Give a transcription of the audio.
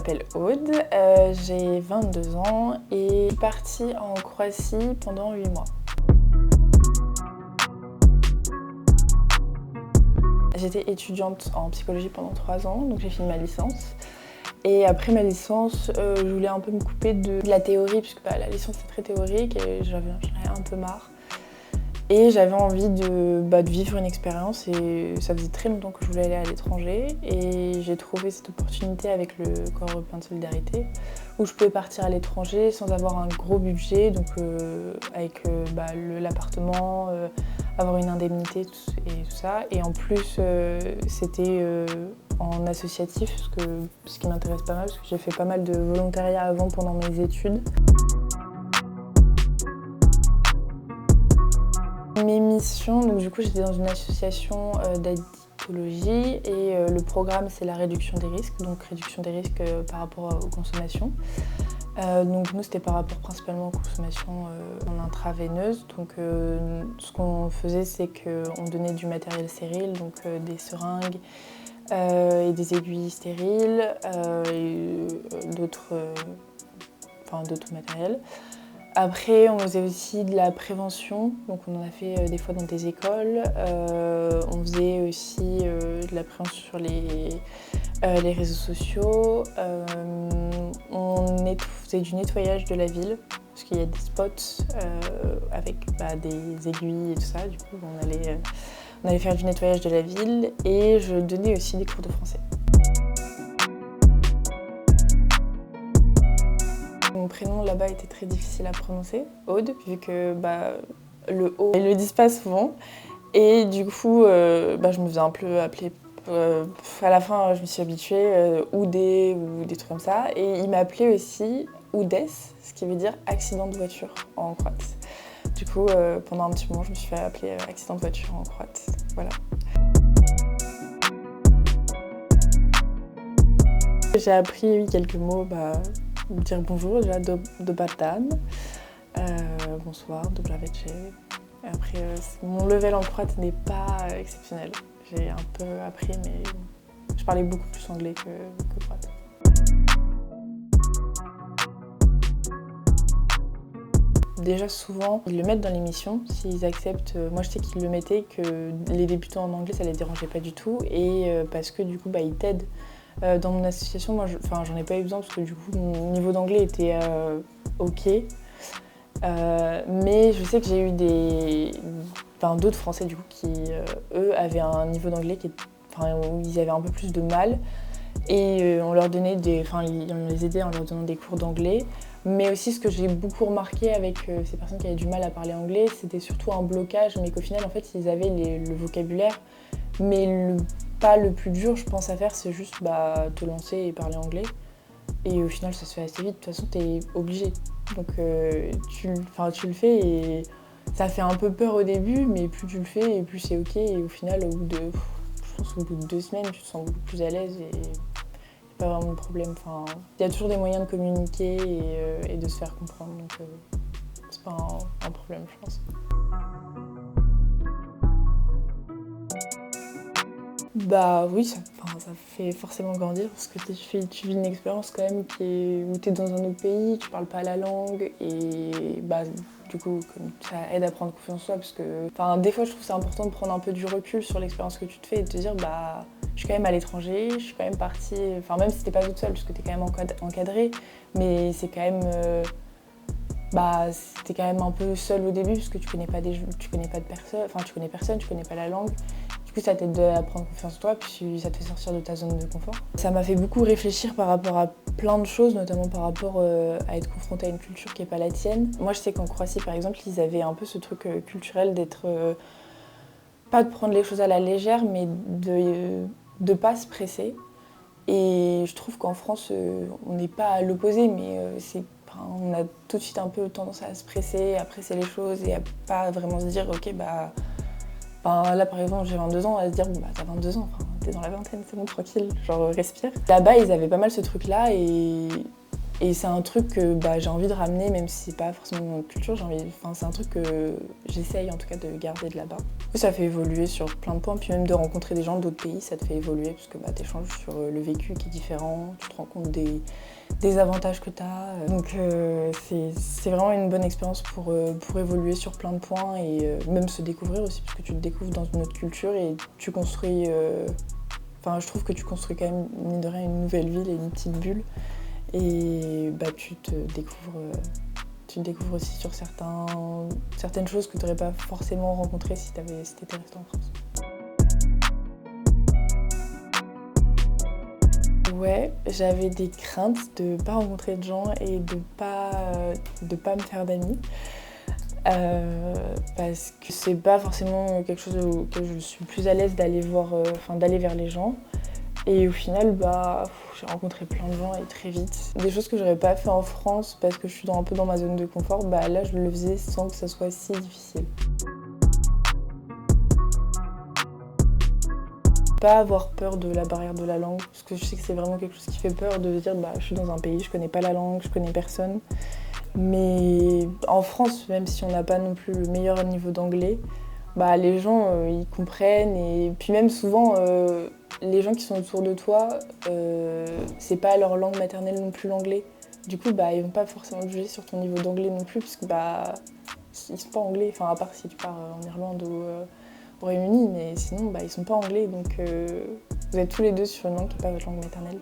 m'appelle Aude, j'ai 22 ans et je suis partie en Croatie pendant 8 mois. J'étais étudiante en psychologie pendant 3 ans, donc j'ai fini ma licence. Et après ma licence, je voulais un peu me couper de la théorie, puisque la licence est très théorique et j'en avais un peu marre. Et j'avais envie de vivre une expérience et ça faisait très longtemps que je voulais aller à l'étranger. Et j'ai trouvé cette opportunité avec le Corps européen de solidarité où je pouvais partir à l'étranger sans avoir un gros budget, donc avec l'appartement, avoir une indemnité et tout ça. Et en plus, c'était en associatif, ce qui m'intéresse pas mal, parce que j'ai fait pas mal de volontariat avant pendant mes études. Mes missions, donc du coup j'étais dans une association d'addictologie et le programme c'est la réduction des risques, donc réduction des risques par rapport aux consommations. Donc nous c'était par rapport principalement aux consommations en intraveineuse. Donc ce qu'on faisait c'est qu'on donnait du matériel stérile, donc des seringues et des aiguilles stériles et d'autres matériels. Après, on faisait aussi de la prévention, donc on en a fait des fois dans des écoles. On faisait aussi de la prévention sur les réseaux sociaux. On faisait du nettoyage de la ville, parce qu'il y a des spots avec des aiguilles et tout ça. Du coup, on allait faire du nettoyage de la ville et je donnais aussi des cours de français. Mon prénom là-bas était très difficile à prononcer, Aude, vu que le O, ils le disent pas souvent. Et du coup, je me faisais un peu appeler. À la fin, je me suis habituée, Oudé ou des trucs comme ça. Et ils m'appelaient aussi Oudes, ce qui veut dire accident de voiture en croate. Du coup, pendant un petit moment, je me suis fait appeler accident de voiture en croate. Voilà. J'ai appris quelques mots. Dire bonjour, déjà dobar dan, bonsoir, dobra večer. Après, mon level en croate n'est pas exceptionnel. J'ai un peu appris, mais je parlais beaucoup plus anglais que croate. Déjà souvent, ils le mettent dans l'émission, s'ils acceptent. Moi je sais qu'ils le mettaient, que les débutants en anglais ça les dérangeait pas du tout, et parce que du coup ils t'aident. Dans mon association, moi j'en ai pas eu besoin parce que du coup mon niveau d'anglais était ok. Mais je sais que j'ai eu d'autres Français du coup qui eux avaient un niveau d'anglais où ils avaient un peu plus de mal. Et on les aidait en leur donnant des cours d'anglais. Mais aussi ce que j'ai beaucoup remarqué avec ces personnes qui avaient du mal à parler anglais, c'était surtout un blocage, mais qu'au final en fait ils avaient le vocabulaire. Mais pas le plus dur, je pense, à faire, c'est juste te lancer et parler anglais. Et au final, ça se fait assez vite. De toute façon, t'es obligé. Donc tu le fais et ça fait un peu peur au début, mais plus tu le fais et plus c'est ok. Et au final, au bout de 2 semaines, tu te sens beaucoup plus à l'aise et c'est pas vraiment de problème. Il y a toujours des moyens de communiquer et de se faire comprendre. Donc c'est pas un problème, je pense. Oui, ça fait forcément grandir parce que tu vis une expérience quand même où tu es dans un autre pays, tu parles pas la langue et du coup ça aide à prendre confiance en soi parce que des fois je trouve que c'est important de prendre un peu du recul sur l'expérience que tu te fais et de te dire je suis quand même à l'étranger, je suis quand même partie, même si t'es pas toute seule parce que t'es quand même encadrée, mais c'est quand même t'es quand même un peu seule au début parce que tu connais pas de personne, tu connais personne, tu connais pas la langue. Du coup, ça t'aide à prendre confiance en toi, puis ça te fait sortir de ta zone de confort. Ça m'a fait beaucoup réfléchir par rapport à plein de choses, notamment par rapport à être confrontée à une culture qui n'est pas la tienne. Moi, je sais qu'en Croatie, par exemple, ils avaient un peu ce truc culturel d'être... pas de prendre les choses à la légère, mais de pas se presser. Et je trouve qu'en France, on n'est pas à l'opposé, mais on a tout de suite un peu tendance à se presser, à presser les choses et à pas vraiment se dire ok là par exemple j'ai 22 ans, à se dire t'as 22 ans, t'es dans la vingtaine, c'est bon, tranquille, genre respire. Là-bas ils avaient pas mal ce truc là et Et c'est un truc que j'ai envie de ramener, même si c'est pas forcément notre culture, c'est un truc que j'essaye en tout cas de garder de là-bas. Ça fait évoluer sur plein de points, puis même de rencontrer des gens d'autres pays, ça te fait évoluer parce que t'échanges sur le vécu qui est différent, tu te rends compte des avantages que tu as. Donc c'est vraiment une bonne expérience pour évoluer sur plein de points et même se découvrir aussi, parce que tu te découvres dans une autre culture et tu construis... je trouve que tu construis quand même, mine de rien, une nouvelle ville et une petite bulle. Et tu te découvres aussi sur certaines choses que tu n'aurais pas forcément rencontrées si tu étais resté en France. Ouais, j'avais des craintes de ne pas rencontrer de gens et de pas me faire d'amis. Parce que c'est pas forcément quelque chose auquel je suis plus à l'aise d'aller vers les gens. Et au final, j'ai rencontré plein de gens et très vite. Des choses que j'aurais pas fait en France parce que je suis un peu dans ma zone de confort, là je le faisais sans que ça soit si difficile. Pas avoir peur de la barrière de la langue, parce que je sais que c'est vraiment quelque chose qui fait peur de se dire je suis dans un pays, je connais pas la langue, je connais personne. Mais en France, même si on n'a pas non plus le meilleur niveau d'anglais, les gens ils comprennent et puis même souvent les gens qui sont autour de toi, c'est pas leur langue maternelle non plus l'anglais. Du coup ils vont pas forcément te juger sur ton niveau d'anglais non plus parce que ils sont pas anglais, à part si tu pars en Irlande ou au Royaume-Uni, mais sinon ils sont pas anglais, donc vous êtes tous les deux sur une langue qui n'est pas votre langue maternelle.